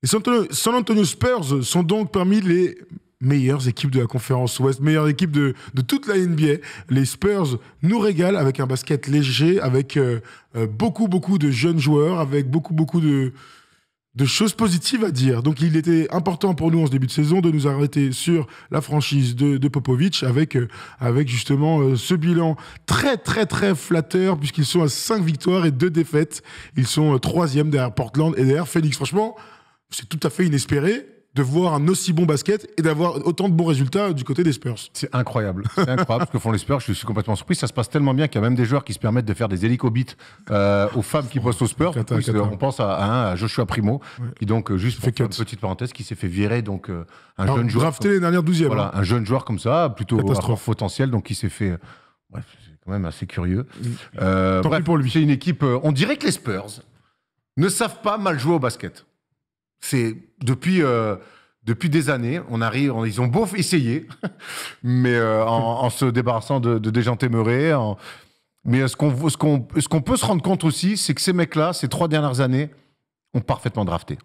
San Antonio Spurs sont donc parmi les meilleures équipes de la conférence Ouest, meilleures équipes de toute la NBA. Les Spurs nous régalent avec un basket léger, avec beaucoup de jeunes joueurs, avec beaucoup de choses positives à dire. Donc il était important pour nous en ce début de saison de nous arrêter sur la franchise de Popovic avec justement ce bilan très flatteur puisqu'ils sont à 5 victoires et 2 défaites. Ils sont 3e derrière Portland et derrière Phoenix. Franchement, c'est tout à fait inespéré de voir un aussi bon basket et d'avoir autant de bons résultats du côté des Spurs. C'est incroyable. C'est incroyable ce que font les Spurs. Je suis complètement surpris. Ça se passe tellement bien qu'il y a même des joueurs qui se permettent de faire des hélicobits aux femmes qui bossent aux Spurs. On pense à Joshua Primo, qui donc, juste pour faire une petite parenthèse, qui s'est fait virer. Donc, jeune joueur. Drafté les dernières 12e. Voilà, un jeune joueur comme ça, plutôt à fort potentiel, donc qui s'est fait. Bref, c'est quand même assez curieux. Tant pis pour lui. C'est une équipe. On dirait que les Spurs ne savent pas mal jouer au basket. C'est depuis des années, ils ont beau essayer, mais en se débarrassant de Dejounte Murray. Mais ce qu'on peut se rendre compte aussi, c'est que ces mecs-là, ces 3 dernières années, ont parfaitement drafté.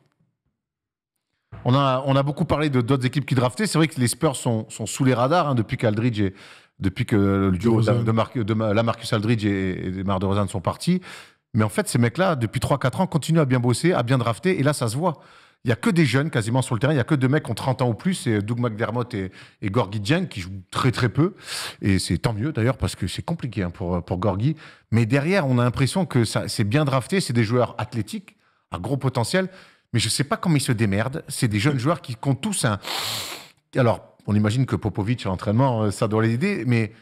On a beaucoup parlé d'autres équipes qui draftaient. C'est vrai que les Spurs sont sous les radars depuis que le duo de Lamarcus Aldridge et DeMar DeRozan sont partis. Mais en fait, ces mecs-là, depuis 3-4 ans, continuent à bien bosser, à bien drafter, et là, ça se voit. Il n'y a que des jeunes quasiment sur le terrain, il n'y a que 2 mecs qui ont 30 ans ou plus, c'est Doug McDermott et Gorgui Dieng qui jouent très peu, et c'est tant mieux d'ailleurs parce que c'est compliqué pour Gorgui. Mais derrière, on a l'impression que c'est bien drafté, c'est des joueurs athlétiques, à gros potentiel, mais je ne sais pas comment ils se démerdent. C'est des jeunes joueurs qui ont tous un... Alors, on imagine que Popovic à l'entraînement, ça doit l'aider, mais...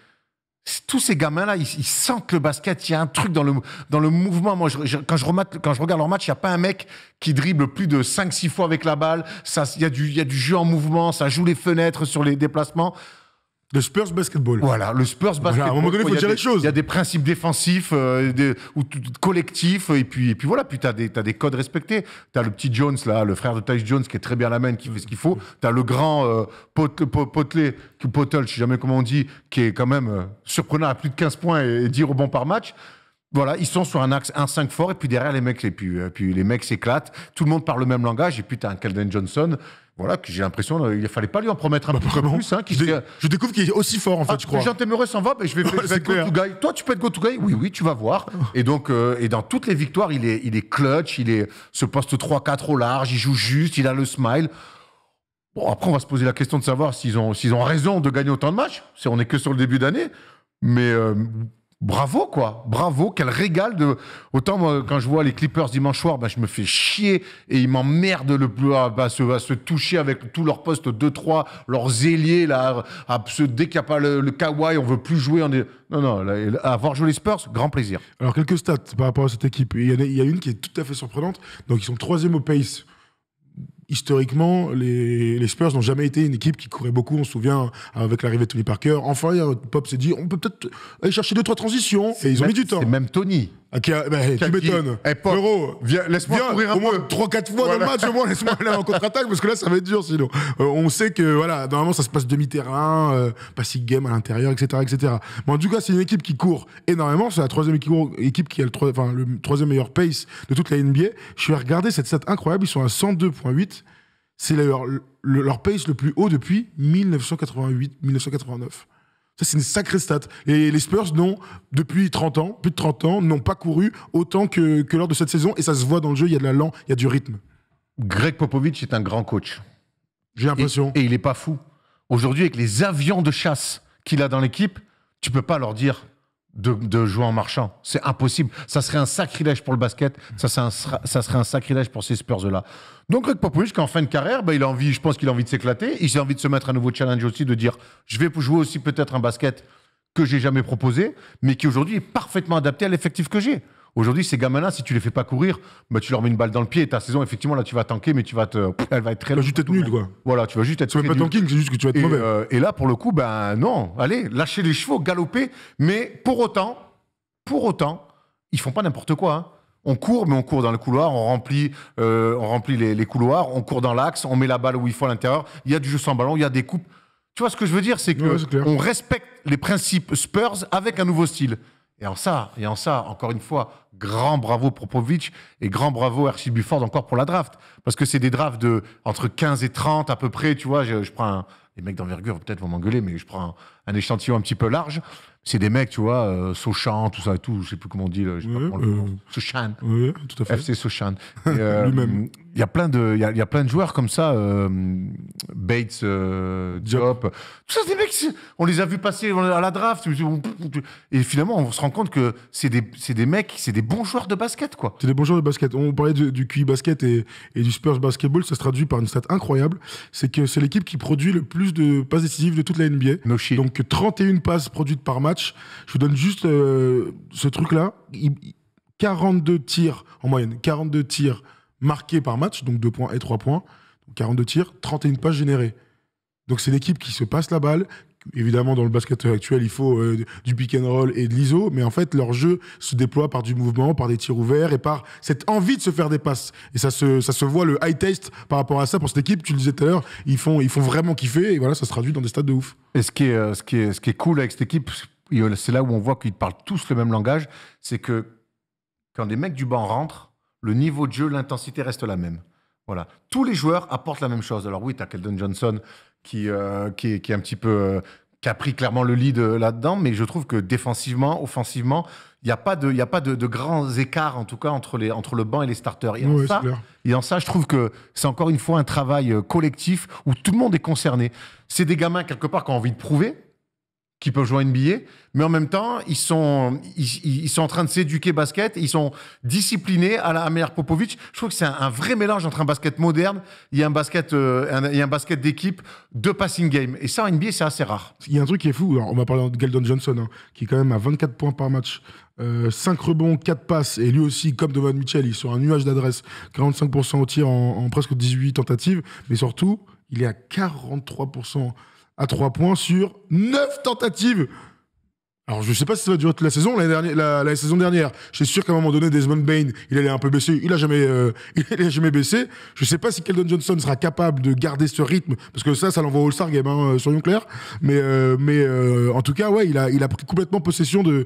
Tous ces gamins-là, ils sentent le basket, il y a un truc dans le mouvement. Moi, quand je regarde leur match, il n'y a pas un mec qui dribble plus de 5-6 fois avec la balle. Il y a du jeu en mouvement, ça joue les fenêtres sur les déplacements. Le Spurs basketball. Voilà, le Spurs basketball. Voilà, à un moment donné, il faut dire les choses. Il y a des principes défensifs ou collectifs, et puis voilà, puis t'as des codes respectés. T'as le petit Jones, là, le frère de Tyus Jones, qui est très bien à la main, qui fait ce qu'il faut. T'as le grand Potel, je sais jamais comment on dit, qui est quand même surprenant à plus de 15 points et 10 rebonds par match. Voilà, ils sont sur un axe 1-5 fort, et puis derrière, les mecs, puis les mecs s'éclatent. Tout le monde parle le même langage, et puis t'as un Keldon Johnson. Voilà, que j'ai l'impression qu'il ne fallait pas lui en promettre un peu plus. Hein, je découvre qu'il est aussi fort, en fait, je crois. Jean Téméreux s'en va, je vais être go-to-guy. Toi, tu peux être go-to-guy? Oui, tu vas voir. Et donc, et dans toutes les victoires, il est clutch, il est ce poste 3-4 au large, il joue juste, il a le smile. Bon, après, on va se poser la question de savoir s'ils ont raison de gagner autant de matchs. On n'est que sur le début d'année. Mais... bravo, quoi. Bravo, quel régal de... Autant, moi, quand je vois les Clippers dimanche soir, je me fais chier et ils m'emmerdent à se toucher avec tous leurs postes 2-3, leurs ailiers, là, dès qu'il n'y a pas le Kawhi, on ne veut plus jouer. Non, avoir joué les Spurs, grand plaisir. Alors, quelques stats par rapport à cette équipe. Il y a une qui est tout à fait surprenante. Donc, ils sont 3e au pace. Historiquement, les Spurs n'ont jamais été une équipe qui courait beaucoup. On se souvient, avec l'arrivée de Tony Parker. Enfin, Pop s'est dit, on peut peut-être aller chercher 2-3 transitions. Et ils ont mis du temps. C'est même Tony. Tu m'étonnes. Frérot, laisse-moi courir un peu. Au moins 3-4 fois dans le match, au moins, laisse-moi aller en contre-attaque, parce que là, ça va être dur sinon. On sait que, voilà, normalement, ça se passe demi-terrain, passing game à l'intérieur, etc. Mais en tout cas, c'est une équipe qui court énormément. C'est la 3e équipe qui a le 3e meilleur pace de toute la NBA. Je suis regarder cette stat incroyable. Ils sont à 102,8. C'est leur pace le plus haut depuis 1988-1989. Ça, c'est une sacrée stat. Et les Spurs, depuis plus de 30 ans, n'ont pas couru autant que lors de cette saison. Et ça se voit dans le jeu, il y a de l'allant, il y a du rythme. Greg Popovich est un grand coach. J'ai l'impression. Et il n'est pas fou. Aujourd'hui, avec les avions de chasse qu'il a dans l'équipe, tu ne peux pas leur dire de jouer en marchant. C'est impossible. Ça serait un sacrilège pour le basket. Ça serait un sacrilège pour ces Spurs-là. Donc, Greg Popovich, qu'en fin de carrière, je pense qu'il a envie de s'éclater. Il a envie de se mettre un nouveau challenge aussi, de dire, je vais jouer aussi peut-être un basket que j'ai jamais proposé, mais qui aujourd'hui est parfaitement adapté à l'effectif que j'ai. Aujourd'hui, ces gamins-là, si tu les fais pas courir, tu leur mets une balle dans le pied et ta saison, effectivement, là, tu vas tanker, mais elle va être très... Tu vas juste être nul, quoi. Voilà, tu vas juste être... Tu vas pas tanking, c'est juste que tu vas être mauvais. Et là, pour le coup, non, allez, lâchez les chevaux, galopez, mais pour autant, ils font pas n'importe quoi, hein. On court, mais on court dans le couloir, on remplit les couloirs, on court dans l'axe, on met la balle où il faut à l'intérieur, il y a du jeu sans ballon, il y a des coupes. Tu vois ce que je veux dire, c'est qu'on respecte les principes Spurs avec un nouveau style. Et en ça, encore une fois, grand bravo pour Popovic et grand bravo Hershey Buford encore pour la draft. Parce que c'est des drafts entre 15 et 30 à peu près, tu vois. Je prends les mecs d'envergure peut-être vont m'engueuler, mais je prends un échantillon un petit peu large. C'est des mecs, tu vois, Sochan, tout ça et tout, je sais plus comment on dit, je sais pas comment le nom. Sochan. Oui, tout à fait. FC Sochan. Lui-même. Il y a plein de joueurs comme ça, Bates, Diop. Tout ça, c'est des mecs, on les a vus passer à la draft. Et finalement, on se rend compte que c'est des mecs, c'est des bons joueurs de basket, quoi. C'est des bons joueurs de basket. On parlait du QI basket et du Spurs basketball, ça se traduit par une stat incroyable. C'est que c'est l'équipe qui produit le plus de passes décisives de toute la NBA. No shit. Donc 31 passes produites par match. Je vous donne juste ce truc-là. 42 tirs en moyenne, 42 tirs marqués par match, donc 2 points et 3 points. Donc 42 tirs, 31 passes générées. Donc c'est l'équipe qui se passe la balle. Évidemment, dans le basket actuel, il faut du pick and roll et de l'ISO, mais en fait, leur jeu se déploie par du mouvement, par des tirs ouverts et par cette envie de se faire des passes. Et ça se voit le high taste par rapport à ça. Pour cette équipe, tu le disais tout à l'heure, ils font vraiment kiffer et voilà, ça se traduit dans des stades de ouf. Et ce qui est cool avec cette équipe, c'est là où on voit qu'ils parlent tous le même langage, c'est que quand les mecs du banc rentrent, le niveau de jeu, l'intensité reste la même. Voilà. Tous les joueurs apportent la même chose. Alors oui, tu as Keldon Johnson qui est un petit peu... qui a pris clairement le lead là-dedans, mais je trouve que défensivement, offensivement, il n'y a pas de grands écarts, en tout cas, entre le banc et les starters. Et en ça, je trouve que c'est encore une fois un travail collectif où tout le monde est concerné. C'est des gamins, quelque part, qui ont envie de prouver qu'ils peuvent jouer à NBA, mais en même temps, ils sont en train de s'éduquer basket, ils sont disciplinés à la manière Popovic. Je trouve que c'est un vrai mélange entre un basket moderne et un basket d'équipe, de passing game. Et ça, en NBA, c'est assez rare. Il y a un truc qui est fou. Alors, on va parler de Keldon Johnson, qui est quand même à 24 points par match, 5 rebonds, 4 passes, et lui aussi, comme Donovan Mitchell, il est sur un nuage d'adresse, 45% au tir en presque 18 tentatives, mais surtout, il est à 43% à 3 points sur 9 tentatives. Alors, je ne sais pas si ça va durer toute la saison. La saison dernière, je suis sûr qu'à un moment donné, Desmond Bane, il allait un peu baisser. Il n'a jamais baissé. Je ne sais pas si Keldon Johnson sera capable de garder ce rythme, parce que ça l'envoie au All-Star Game, soyons clairs. Mais en tout cas, ouais, il a pris complètement possession du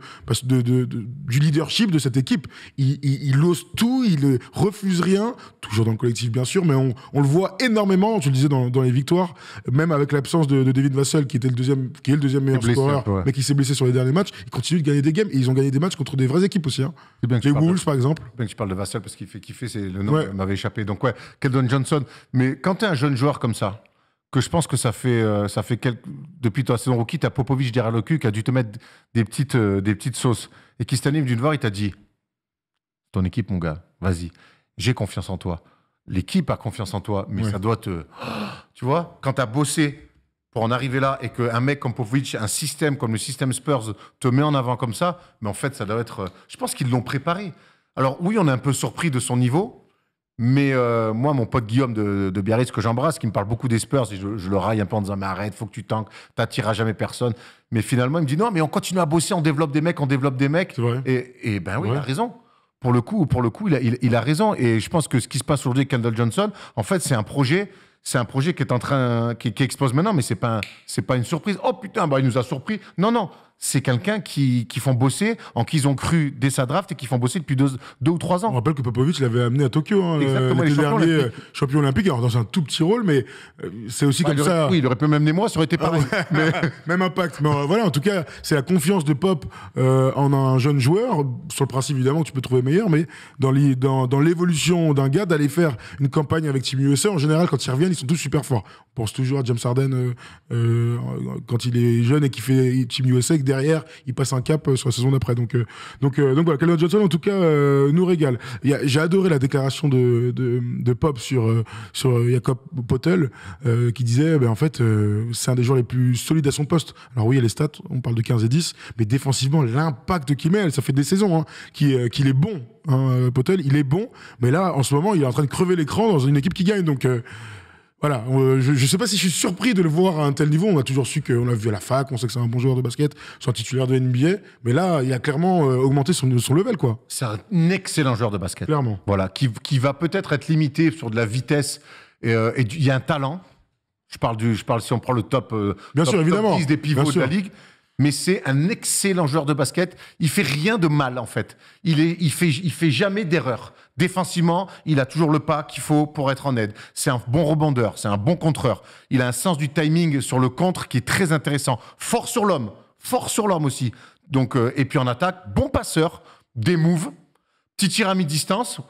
leadership de cette équipe. Il ose tout, il ne refuse rien, toujours dans le collectif, bien sûr, mais on le voit énormément, tu le disais, dans les victoires, même avec l'absence de David Vassell, qui est le deuxième meilleur scoreur, mais qui s'est blessé sur les derniers matchs. Ils continuent de gagner des games et ils ont gagné des matchs contre des vraies équipes aussi. C'est bien que les Wolves, par exemple. C'est bien que tu parles de Vassell parce qu'il fait kiffer, le nom m'avait échappé. Donc, ouais, Keldon Johnson. Mais quand tu es un jeune joueur comme ça, que je pense que ça fait depuis ta saison rookie, tu as Popovic derrière le cul qui a dû te mettre des petites sauces et qui cette année est venu te voir, il t'a dit ton équipe, mon gars, vas-y, j'ai confiance en toi. L'équipe a confiance en toi, mais ça doit te. Tu vois, quand tu as bossé pour en arriver là et qu'un mec comme Popovic, un système comme le système Spurs te met en avant comme ça, mais en fait, ça doit être... Je pense qu'ils l'ont préparé. Alors oui, on est un peu surpris de son niveau, mais moi, mon pote Guillaume de Biarritz, que j'embrasse, qui me parle beaucoup des Spurs, et je le raille un peu en disant « Mais arrête, faut que tu tankes, t'attireras jamais personne. » Mais finalement, il me dit « Non, mais on continue à bosser, on développe des mecs. » C'est vrai. Et ben oui, il a raison. Pour le coup, il a raison. Et je pense que ce qui se passe aujourd'hui avec Keldon Johnson, en fait, c'est un projet qui est en train, qui explose maintenant, mais c'est pas une surprise. Oh putain, il nous a surpris. Non, c'est quelqu'un qui font bosser, en qui ils ont cru dès sa draft et qui font bosser depuis 2 ou 3 ans. On rappelle que Popovic l'avait amené à Tokyo, l'été dernier, champion olympique, alors dans un tout petit rôle, mais c'est aussi comme ça. Oui, il aurait pu m'amener moi, ça aurait été pareil. Même impact. Mais voilà, en tout cas, c'est la confiance de Pop en un jeune joueur. Sur le principe, évidemment, tu peux trouver meilleur, mais dans l'évolution d'un gars, d'aller faire une campagne avec Team USA, en général, quand ils reviennent, ils sont tous super forts. On pense toujours à James Harden quand il est jeune et qu'il fait Team USA, que derrière, il passe un cap sur la saison d'après. Donc voilà, Keldon Johnson, en tout cas, nous régale. J'ai adoré la déclaration de Pop sur Jakob Poeltl, qui disait, en fait, c'est un des joueurs les plus solides à son poste. Alors oui, il y a les stats, on parle de 15 et 10, mais défensivement, l'impact qu'il met, ça fait des saisons qu'il est bon. Poeltl, il est bon, mais là, en ce moment, il est en train de crever l'écran dans une équipe qui gagne. Donc voilà, je ne sais pas si je suis surpris de le voir à un tel niveau. On a toujours su qu'on l'a vu à la fac, on sait que c'est un bon joueur de basket, soit titulaire de NBA, mais là, il a clairement augmenté son level, quoi. C'est un excellent joueur de basket. Clairement. Voilà, qui va peut-être être limité sur de la vitesse et il y a un talent. Je parle si on prend le top, bien sûr, évidemment. top 10 des pivots de la ligue. mais c'est un excellent joueur de basket. Il fait rien de mal, en fait. Il fait jamais d'erreur. Défensivement, il a toujours le pas qu'il faut pour être en aide. C'est un bon rebondeur, c'est un bon contreur. Il a un sens du timing sur le contre qui est très intéressant. Fort sur l'homme aussi. Donc, et puis en attaque, bon passeur, des moves, petit tir à mi-distance.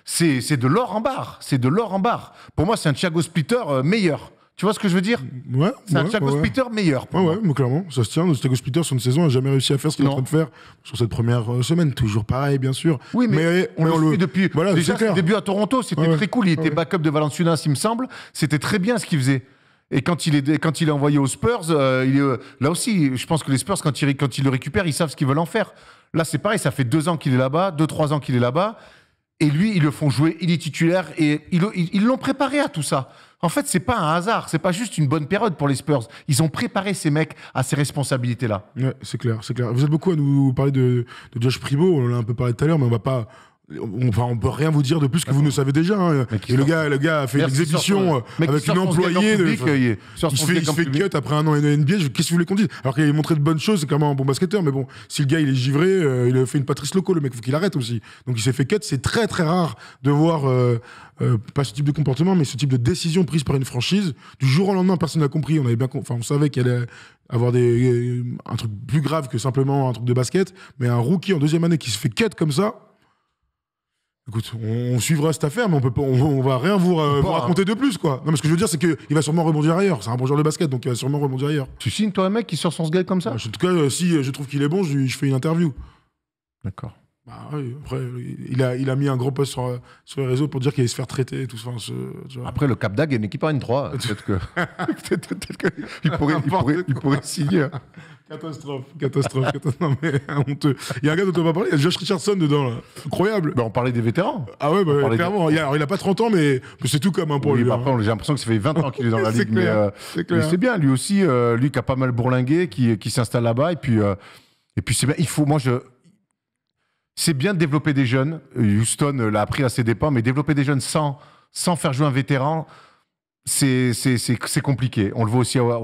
C'est de l'or en barre. C'est de l'or en barre. Pour moi, c'est un Thiago Splitter meilleur. Tu vois ce que je veux dire? Ouais. C'est un Thiago Splitter meilleur. Ouais, mais clairement, ça se tient. Le Thiago Splitter, sur une saison, n'a jamais réussi à faire ce qu'il est en train de faire sur cette première semaine. Toujours pareil, bien sûr. Oui, mais on le suit depuis. Voilà, déjà, son début à Toronto, c'était très cool. Il était backup de Valanciunas, il me semble. C'était très bien ce qu'il faisait. Et quand il est envoyé aux Spurs, là aussi, je pense que les Spurs, quand ils le récupèrent, ils savent ce qu'ils veulent en faire. Là, c'est pareil, ça fait 2 ans qu'il est là-bas, 2-3 ans qu'il est là-bas. Et lui, ils le font jouer, il est titulaire. Et ils l'ont préparé à tout ça. En fait, c'est pas un hasard, c'est pas juste une bonne période pour les Spurs. Ils ont préparé ces mecs à ces responsabilités-là. Ouais, c'est clair. Vous êtes beaucoup à nous parler de Josh Primo, on en a un peu parlé tout à l'heure, mais on va pas... on peut rien vous dire de plus que vous ne savez déjà. Hein. Et le gars a fait une exhibition avec une employée. Il se fait cut après un an NBA. Qu'est-ce que vous voulez qu'on dise? Alors qu'il a montré de bonnes choses, c'est quand même un bon basketteur. Mais bon, si le gars il est givré, il a fait une Patrice Loco, le mec, faut qu'il arrête aussi. Donc il s'est fait cut. C'est très très rare de voir pas ce type de comportement, mais ce type de décision prise par une franchise. Du jour au lendemain, personne n'a compris. On savait qu'il allait avoir un truc plus grave que simplement un truc de basket. Mais un rookie en 2e année qui se fait cut comme ça. Écoute, on suivra cette affaire, mais on va rien vous raconter de plus, quoi. Non, mais ce que je veux dire, c'est qu'il va sûrement rebondir ailleurs. C'est un bon joueur de basket, donc il va sûrement rebondir ailleurs. Tu signes, toi, un mec qui sort son sgeg comme ça? En tout cas, si je trouve qu'il est bon, je fais une interview. D'accord. Bah, oui, après, il a mis un gros post sur les réseaux pour dire qu'il allait se faire traiter et tout ça. Après, le Cap d'Agde est une équipe à N3. Peut-être qu'il pourrait signer. Catastrophe. Non, mais honteux. Il y a un gars dont on va parler, il y a Josh Richardson dedans, là. Incroyable. On parlait des vétérans. Ah ouais, clairement. Il a pas 30 ans, mais c'est tout comme pour lui. Après, j'ai l'impression que ça fait 20 ans qu'il est dans la ligue. Clair. Mais c'est bien, lui aussi, lui qui a pas mal bourlingué, qui s'installe là-bas. Et puis c'est bien. C'est bien de développer des jeunes. Houston l'a appris à ses dépens, mais développer des jeunes sans faire jouer un vétéran, c'est compliqué. On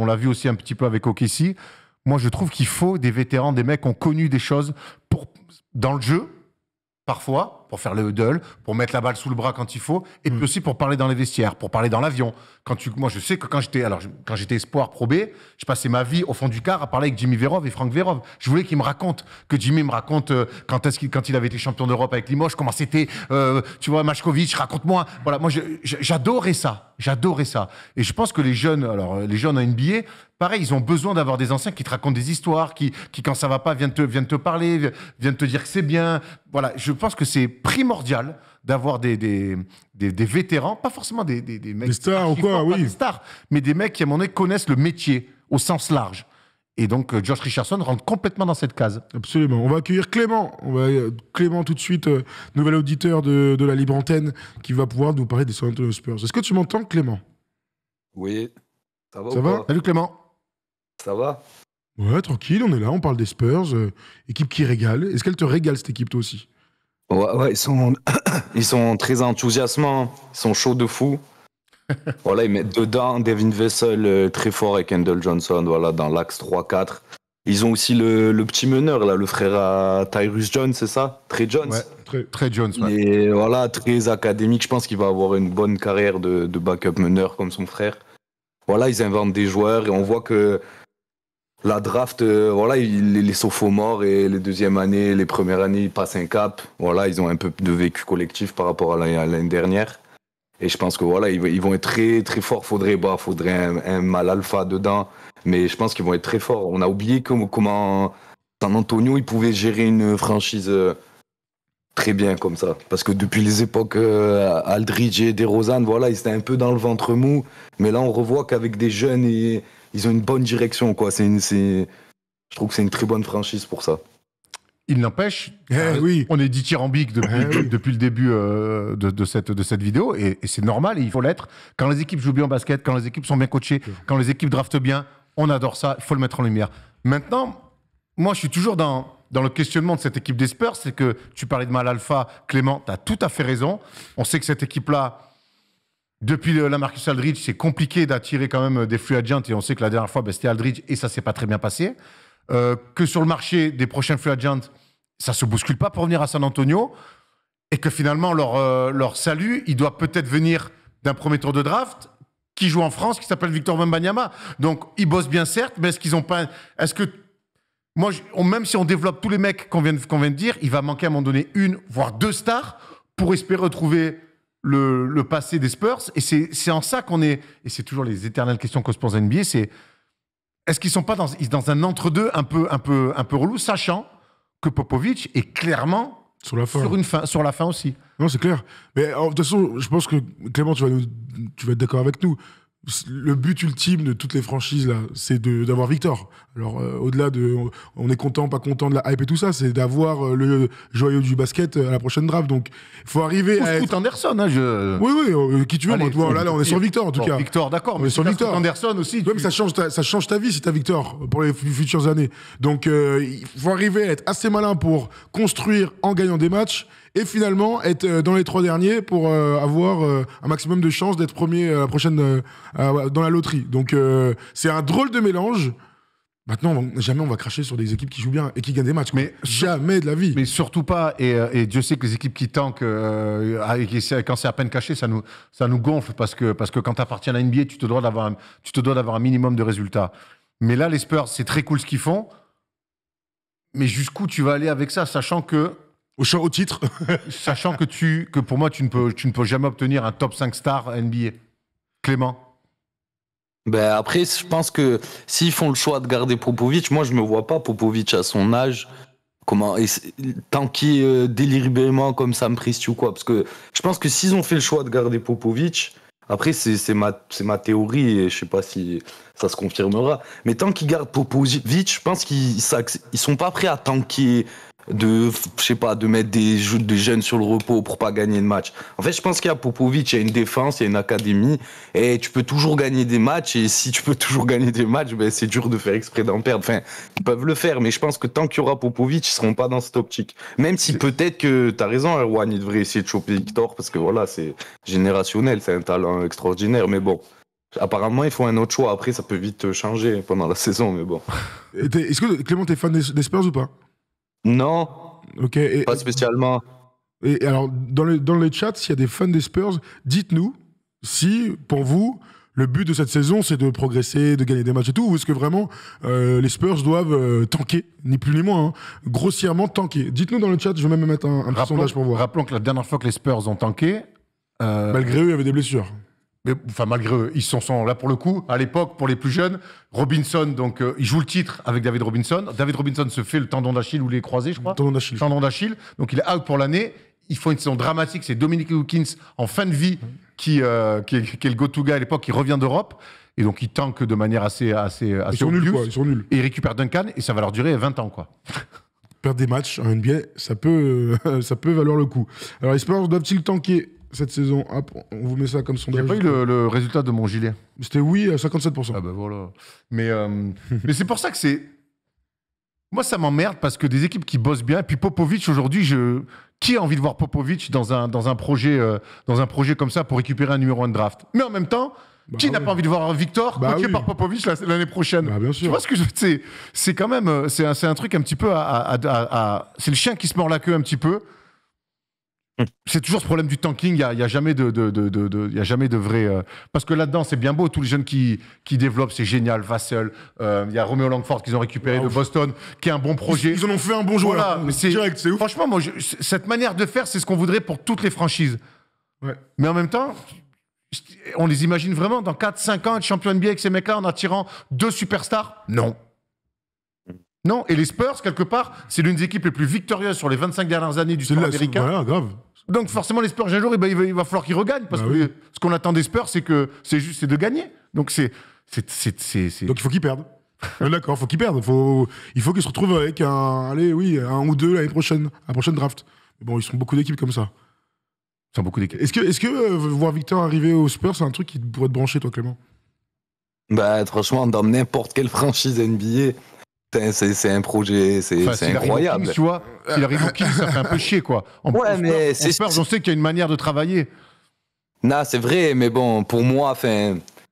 l'a vu aussi un petit peu avec OKC. Moi, je trouve qu'il faut des vétérans, des mecs qui ont connu des choses dans le jeu, parfois, pour faire le huddle, pour mettre la balle sous le bras quand il faut, et puis aussi pour parler dans les vestiaires, pour parler dans l'avion. Moi, je sais que quand j'étais espoir Pro B, je passais ma vie au fond du car à parler avec Jimmy Verov et Franck Verov. Je voulais que Jimmy me raconte quand il avait été champion d'Europe avec Limoges, comment c'était, tu vois, Machkovic, raconte-moi. Voilà, moi, j'adorais ça. Et je pense que les jeunes en NBA, pareil, ils ont besoin d'avoir des anciens qui te racontent des histoires, qui quand ça va pas, viennent te parler, viennent te dire que c'est bien. Voilà, je pense que c'est primordial d'avoir des vétérans, pas forcément des mecs... Des stars ou quoi, oui. Des stars, mais des mecs qui, à un moment donné, connaissent le métier au sens large. Et donc, Josh Richardson rentre complètement dans cette case. Absolument. On va accueillir Clément. Clément, tout de suite, nouvel auditeur de la Libre Antenne, qui va pouvoir nous parler des San Antonio Spurs. Est-ce que tu m'entends, Clément? Oui. Ça va ou pas? Salut, Clément. Ça va? Ouais, tranquille, on est là, on parle des Spurs, équipe qui régale. Est-ce qu'elle te régale, cette équipe, toi aussi? Ouais, ils sont très enthousiasmants, ils sont chauds de fou. Voilà, ils mettent dedans Devin Vassell très fort avec Kendall Johnson, voilà, dans l'axe 3-4. Ils ont aussi le petit meneur, là, le frère à Tyrus Jones, c'est ça? Trey Jones. Ouais, Trey Jones. Ouais. Et voilà, très académique, je pense qu'il va avoir une bonne carrière de backup meneur comme son frère. Voilà, ils inventent des joueurs et on voit que la draft, les sophomores et les 2e années, les premières années, ils passent un cap. Voilà, ils ont un peu de vécu collectif par rapport à l'année dernière. Et je pense que voilà, ils vont être très très forts. Faudrait un mal alpha dedans, mais je pense qu'ils vont être très forts. On a oublié comment San Antonio, ils pouvaient gérer une franchise très bien comme ça. Parce que depuis les époques Aldridge et DeRozan, voilà, ils étaient un peu dans le ventre mou. Mais là, on revoit qu'avec des jeunes, ils ont une bonne direction, quoi. Je trouve que c'est une très bonne franchise pour ça. Il n'empêche, oui. On est dithyrambique depuis le début de cette vidéo, et c'est normal, et il faut l'être. Quand les équipes jouent bien au basket, quand les équipes sont bien coachées, quand les équipes draftent bien, on adore ça, il faut le mettre en lumière. Maintenant, moi, je suis toujours dans le questionnement de cette équipe des Spurs, c'est que tu parlais de mal alpha, Clément, tu as tout à fait raison. On sait que cette équipe-là, depuis la Marcus Aldridge, c'est compliqué d'attirer quand même des free agents, et on sait que la dernière fois, c'était Aldridge, et ça s'est pas très bien passé. que sur le marché des prochains free agents, ça se bouscule pas pour venir à San Antonio, et que finalement leur salut, il doit peut-être venir d'un premier tour de draft qui joue en France, qui s'appelle Victor Wembanyama. Donc ils bossent bien certes, mais est-ce qu'ils ont pas, est-ce que moi, même si on développe tous les mecs qu'on vient de dire, il va manquer à un moment donné une, voire deux stars pour espérer retrouver le passé des Spurs. Et c'est en ça qu'on est, et c'est toujours les éternelles questions qu'on se pose à NBA, c'est est-ce qu'ils sont pas dans un entre-deux un peu relou, sachant que Popovic est clairement Sur la fin. sur la fin aussi. Non, c'est clair. Mais de toute façon, je pense que Clément, tu vas être d'accord avec nous. Le but ultime de toutes les franchises, là, c'est d'avoir Victor. Alors, au-delà on est content, pas content de la hype et tout ça, c'est d'avoir le joyau du basket à la prochaine draft. Donc, il faut arriver à Scoot Anderson, hein, Oui, qui tu veux. Allez, Moi, tu vois, là, on est sur Victor, en tout cas. Victor, d'accord, On mais est sur sur Victor. Anderson aussi. Ouais, mais ça change ta vie si t'as Victor pour les futures années. Donc, il faut arriver à être assez malin pour construire en gagnant des matchs et finalement être dans les 3 derniers pour avoir un maximum de chances d'être premier à la prochaine dans la loterie. Donc, c'est un drôle de mélange. Maintenant, jamais on va cracher sur des équipes qui jouent bien et qui gagnent des matchs. Mais jamais de la vie. Mais surtout pas, et Dieu sait que les équipes qui tankent, quand c'est à peine caché, ça nous gonfle, parce que quand tu appartiens à la NBA, tu te dois d'avoir un minimum de résultats. Mais là, les Spurs, c'est très cool ce qu'ils font, mais jusqu'où tu vas aller avec ça, sachant que Au titre. sachant que pour moi, tu ne peux jamais obtenir un top 5 star NBA. Clément? Ben après, je pense que s'ils font le choix de garder Popovic, moi je me vois pas Popovic à son âge tanker délibérément comme Sam Presti ou quoi. Parce que je pense que s'ils ont fait le choix de garder Popovic, après c'est ma théorie et je sais pas si ça se confirmera. Mais tant qu'ils gardent Popovic, je pense qu'ils sont pas prêts à tanker de mettre des jeunes sur le repos pour pas gagner de match. En fait, je pense qu'il y a Popovic, il y a une défense, il y a une académie, et tu peux toujours gagner des matchs, et si tu peux toujours gagner des matchs, ben, c'est dur de faire exprès d'en perdre. Enfin, ils peuvent le faire, mais je pense que tant qu'il y aura Popovic, ils seront pas dans cette optique. Même si peut-être que t'as raison, Erwan, il devrait essayer de choper Victor, parce que voilà, c'est générationnel, c'est un talent extraordinaire, mais bon. Apparemment, il faut un autre choix. Après, ça peut vite changer pendant la saison, mais bon. Est-ce que Clément, t'es fan des Spurs ou pas? Non, Ok. pas spécialement. Et alors, dans le chat, s'il y a des fans des Spurs, dites-nous si, pour vous, le but de cette saison, c'est de progresser, de gagner des matchs et tout, ou est-ce que vraiment les Spurs doivent tanker, ni plus ni moins, hein, grossièrement tanker. Dites-nous dans le chat, je vais même mettre un petit sondage pour voir. Rappelons que la dernière fois que les Spurs ont tanké... Malgré eux, il y avait des blessures. Mais, enfin, malgré eux, ils sont là pour le coup. À l'époque, pour les plus jeunes, Robinson, donc il joue le titre avec David Robinson. David Robinson se fait le tendon d'Achille ou les croisés, je crois. Tendon d'Achille. Tendon d'Achille. Donc il est out pour l'année. Il faut une saison dramatique. C'est Dominique Wilkins en fin de vie qui est le go-to guy à l'époque, qui revient d'Europe. Et donc il tank de manière assez Ils sont nuls, quoi. Ils sont nuls. Et il récupère Duncan et ça va leur durer 20 ans, quoi. Perdre des matchs en NBA, ça peut valoir le coup. Alors les Spurs doivent-ils tanker cette saison? Hop, on vous met ça comme Il sondage. n'y a pas eu le résultat de mon gilet. C'était oui à 57%. Ah ben voilà. Mais c'est pour ça que c'est... Moi, ça m'emmerde parce que des équipes qui bossent bien, et puis Popovic, aujourd'hui, qui a envie de voir Popovic dans un projet comme ça pour récupérer un numéro 1 de draft? Mais en même temps, qui n'a pas envie de voir Victor coaché par Popovic l'année prochaine? Bah, bien sûr. Tu vois ce que je veux dire? C'est quand même... C'est un truc un petit peu c'est le chien qui se mord la queue un petit peu. C'est toujours ce problème du tanking, il n'y a jamais de vrai... parce que là-dedans, c'est bien beau, tous les jeunes qui développent, c'est génial, Vassell, il y a Romeo Langford qu'ils ont récupéré de Boston, qui est un bon projet. Ils en ont fait un bon joueur. Voilà, mais c'est direct, c'est ouf. Franchement, moi, cette manière de faire, c'est ce qu'on voudrait pour toutes les franchises. Ouais. Mais en même temps, on les imagine vraiment dans 4-5 ans être champion NBA avec ces mecs-là en attirant 2 superstars? Non. Non, et les Spurs, quelque part, c'est l'une des équipes les plus victorieuses sur les 25 dernières années du sport américain. Voilà, grave. Donc forcément, les Spurs, un jour, il va falloir qu'ils regagnent. Parce que ce qu'on attend des Spurs, c'est de gagner. Donc Donc il faut qu'ils perdent. D'accord, il faut qu'ils perdent. Il faut qu'ils se retrouvent avec un ou deux l'année prochaine, la prochaine draft. Mais bon, ils sont beaucoup d'équipes comme ça. C'est beaucoup d'équipes. Est-ce que voir Victor arriver aux Spurs, c'est un truc qui pourrait te brancher, toi, Clément? Bah, franchement, dans n'importe quelle franchise NBA, c'est un projet, c'est incroyable. Kings, tu vois, s'il arrive au Kings, ça fait un peu chier, quoi. Mais Spurs, on sait qu'il y a une manière de travailler. Non, c'est vrai, mais bon, pour moi,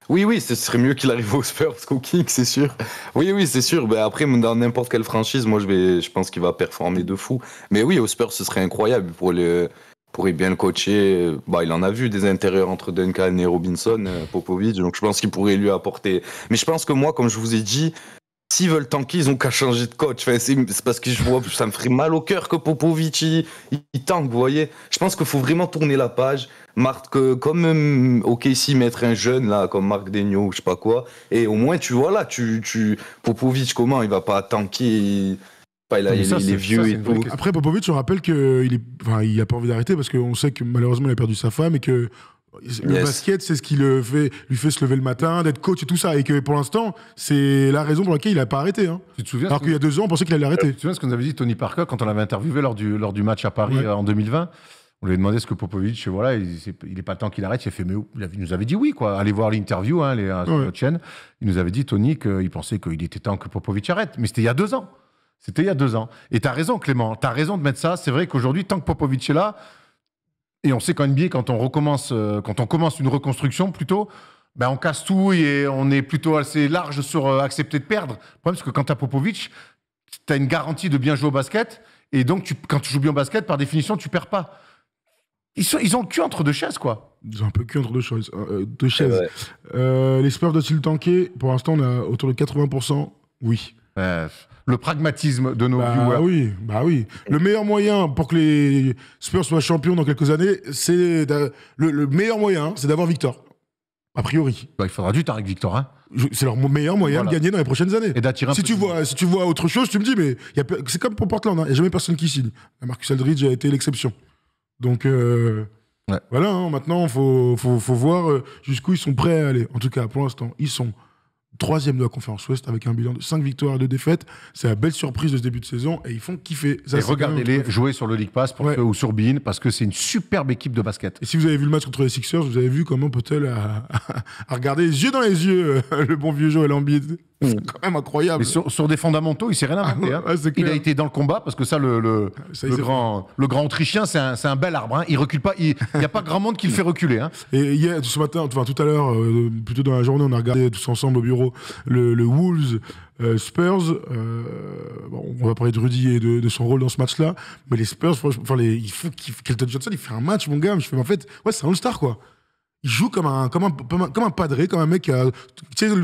Oui, ce serait mieux qu'il arrive aux Spurs qu'aux Kings, c'est sûr. Oui, c'est sûr. Ben après, dans n'importe quelle franchise, moi, je pense qu'il va performer de fou. Mais oui, aux Spurs, ce serait incroyable. Pourrait bien le coacher. Bah, il en a vu des intérieurs entre Duncan et Robinson, Popovic. Donc, je pense qu'il pourrait lui apporter. Mais je pense que moi, comme je vous ai dit, s'ils veulent tanker, ils ont qu'à changer de coach. Enfin, c'est parce que je vois, ça me ferait mal au cœur que Popovic il tank, vous voyez. Je pense qu'il faut vraiment tourner la page. Comme OKC mettre un jeune là, comme Marc Daigneault ou je sais pas quoi, et au moins tu vois là, Popovic comment il va pas tanker, il est vieux et tout. Après Popovic, je rappelle qu'il il a pas envie d'arrêter parce qu'on sait que malheureusement il a perdu sa femme et que le basket, c'est ce qui lui fait se lever le matin, d'être coach et tout ça. Et que pour l'instant, c'est la raison pour laquelle il n'a pas arrêté. Hein. Tu te souviens Alors qu'il y a 2 ans, on pensait qu'il allait arrêter. Tu te souviens ce que nous avait dit Tony Parker quand on l'avait interviewé lors du match à Paris en 2020? On lui a demandé ce que Popovic, voilà, il n'est pas le temps qu'il arrête. Il a fait, mais il nous avait dit oui, quoi. Allez voir l'interview sur notre chaîne. Il nous avait dit, Tony, qu'il pensait qu'il était temps que Popovic arrête. Mais c'était il y a 2 ans. Et tu as raison, Clément. Tu as raison de mettre ça. C'est vrai qu'aujourd'hui, tant que Popovic est là, et on sait qu'en NBA, quand on commence une reconstruction, plutôt, ben on casse tout et on est plutôt assez large sur accepter de perdre. Le problème, c'est que quand tu as Popovic, tu as une garantie de bien jouer au basket. Et donc, quand tu joues bien au basket, par définition, tu perds pas. Ils ont le cul entre 2 chaises, quoi. Ils ont un peu le cul entre 2 chaises. Ouais. Les Spurs doivent-ils tanker? Pour l'instant, on a autour de 80%. Oui. Le pragmatisme de nos viewers. Oui. Le meilleur moyen pour que les Spurs soient champions dans quelques années, c'est le meilleur moyen, c'est d'avoir Victor. A priori. Il faudra du temps avec Victor. Hein. C'est leur meilleur moyen de gagner dans les prochaines années. Et d'attirer si tu vois autre chose, tu me dis, mais c'est comme pour Portland, il n'y a jamais personne qui signe. Marcus Aldridge a été l'exception. Donc voilà, maintenant, il faut voir jusqu'où ils sont prêts à aller. En tout cas, pour l'instant, ils sont 3e de la conférence Ouest avec un bilan de 5 victoires et 2 défaites. C'est la belle surprise de ce début de saison et ils font kiffer. Ça, et regardez-les jouer sur le League Pass ou sur Bein parce que c'est une superbe équipe de basket. Et si vous avez vu le match contre les Sixers, vous avez vu comment peut-elle à regarder les yeux dans les yeux le bon vieux Joel Embiid. C'est quand même incroyable. Mais sur des fondamentaux, il s'est rien inventé. Il a été dans le combat parce que ça, le grand Autrichien, c'est un bel arbre. Hein. Il recule pas. Il n'y a pas grand monde qui le fait reculer. Hein. Et hier, tout à l'heure, plutôt dans la journée, on a regardé tous ensemble au bureau le Wolves Spurs. On va parler de Rudy et de son rôle dans ce match-là. Mais les Spurs, il faut Kelton Johnson, il fait un match, mon gars. Je fais, en fait, c'est un All-Star, quoi. Il joue comme un padré, comme un mec dont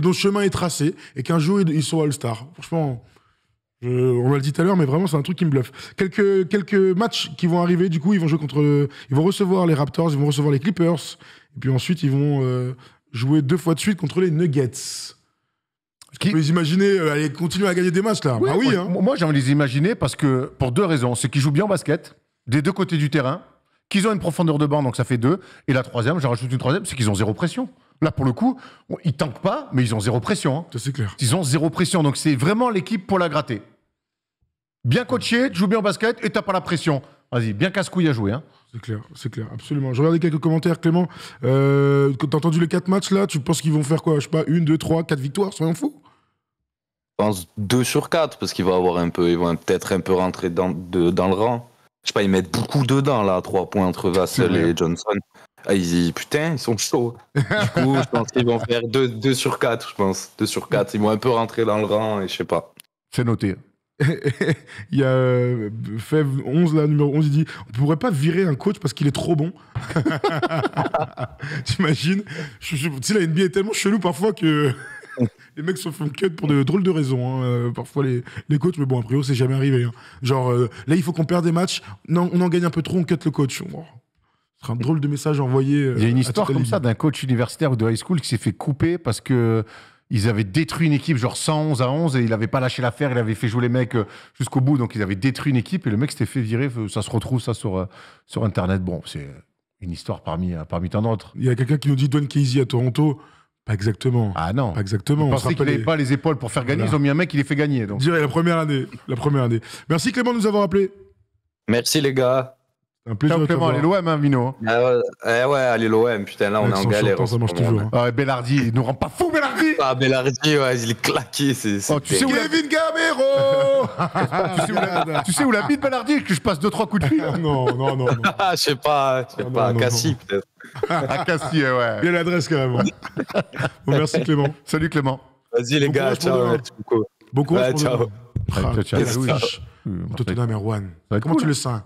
le chemin est tracé et qu'un jour il soit All-Star. Franchement, on l'a dit tout à l'heure, mais vraiment c'est un truc qui me bluffe. Quelques matchs qui vont arriver, du coup ils vont recevoir les Raptors, ils vont recevoir les Clippers, et puis ensuite ils vont jouer 2 fois de suite contre les Nuggets. Tu peux les imaginer aller continuer à gagner des matchs là? Oui, moi j'ai envie de les imaginer parce que pour 2 raisons, c'est qu'ils jouent bien au basket des 2 côtés du terrain, qu'ils ont une profondeur de banc, donc ça fait 2. Et la 3e, j'en rajoute une 3e, c'est qu'ils ont 0 pression. Là, pour le coup, ils tankent pas, mais ils ont 0 pression. Hein. Ça, c'est clair. Ils ont 0 pression, donc c'est vraiment l'équipe pour la gratter. Bien coaché, tu joues bien au basket et t'as pas la pression. Vas-y, bien casse-couille à jouer. Hein. C'est clair, absolument. Je regardais quelques commentaires, Clément. T'as entendu les 4 matchs, là? Tu penses qu'ils vont faire quoi? Je sais pas, 1, 2, 3, 4 victoires, soyons fous? Je pense 2 sur 4, parce qu'ils vont peut-être un peu rentrer dans le rang. Je sais pas, ils mettent beaucoup dedans, là, 3 points entre Vassell et Johnson. Putain, ils sont chauds. Du coup, je pense qu'ils vont faire 2 sur 4, je pense. 2 sur 4. Ils vont un peu rentrer dans le rang et je sais pas. C'est noté. Il y a Fev 11, là, numéro 11, il dit on pourrait pas virer un coach parce qu'il est trop bon. T'imagines? Tu sais, la NBA est tellement chelou parfois que les mecs se font cut pour de drôles de raisons. Hein. Parfois, les coachs, mais bon, a priori, c'est jamais arrivé. Hein. Genre, là, il faut qu'on perde des matchs. Non, on en gagne un peu trop, on cut le coach. Ce sera un drôle de message envoyé. Il y a une histoire comme ça d'un coach universitaire ou de high school qui s'est fait couper parce que ils avaient détruit une équipe, genre 111-11, et il n'avait pas lâché l'affaire, il avait fait jouer les mecs jusqu'au bout, donc ils avaient détruit une équipe, et le mec s'était fait virer, ça se retrouve ça sur Internet. Bon, c'est une histoire parmi tant d'autres. Il y a quelqu'un qui nous dit Dwayne Casey à Toronto. Pas exactement. Ah non. Pas exactement. Ils pensaient qu'il n'avait pas les épaules pour faire gagner, Ils ont mis un mec qui les fait gagner. Donc. Je dirais la première année. Merci Clément de nous avoir appelés. Merci les gars. Un plaisir Ciao de Clément, t'avoir. allez l'OM, hein, Vino. Ouais, allez l'OM, putain, là on Avec est en son galère. chanteur, ça marche toujours. Hein. Ah, ouais, Bellardi, il nous rend pas fou, Bellardi. Ah, Bellardi, ouais, il est claqué. Oh, tu sais où la- Kevin Gamero tu sais où la bite Bellardi, que je passe 2-3 coups de fil. Non. Ah, je sais pas, non, à non, Cassis non. peut-être. À Cassis, ouais. Il y a l'adresse carrément. Bon, merci Clément. Salut Clément. Vas-y les Bon gars, courage pour ciao, demain. merci beaucoup. Bon courage Ouais, pour ciao. demain. Ciao, ciao. Quelle affiche. Tottenham Erwan. va être Comment cool. tu le sens?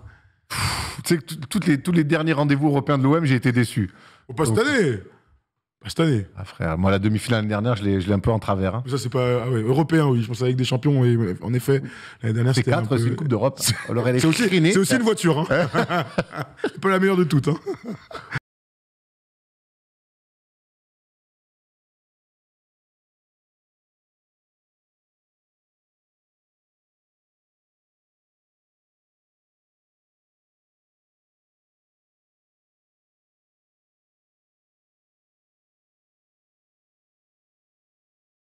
Tu sais que tous les derniers rendez-vous européens de l'OM, j'ai été déçu. Oh, pas cette année. Pas cette année. Ah frère, moi la demi-finale l'année dernière, je l'ai un peu en travers. Hein. Mais ça, c'est pas. Ah ouais, européen, oui. Je pense avec des champions. Et, en effet, l'année dernière, C'est c'était. un 4, peu- c'est une Coupe d'Europe. Alors elle est C'est aussi, chirinée. c'est aussi une voiture. Hein. C'est pas la meilleure de toutes. Hein.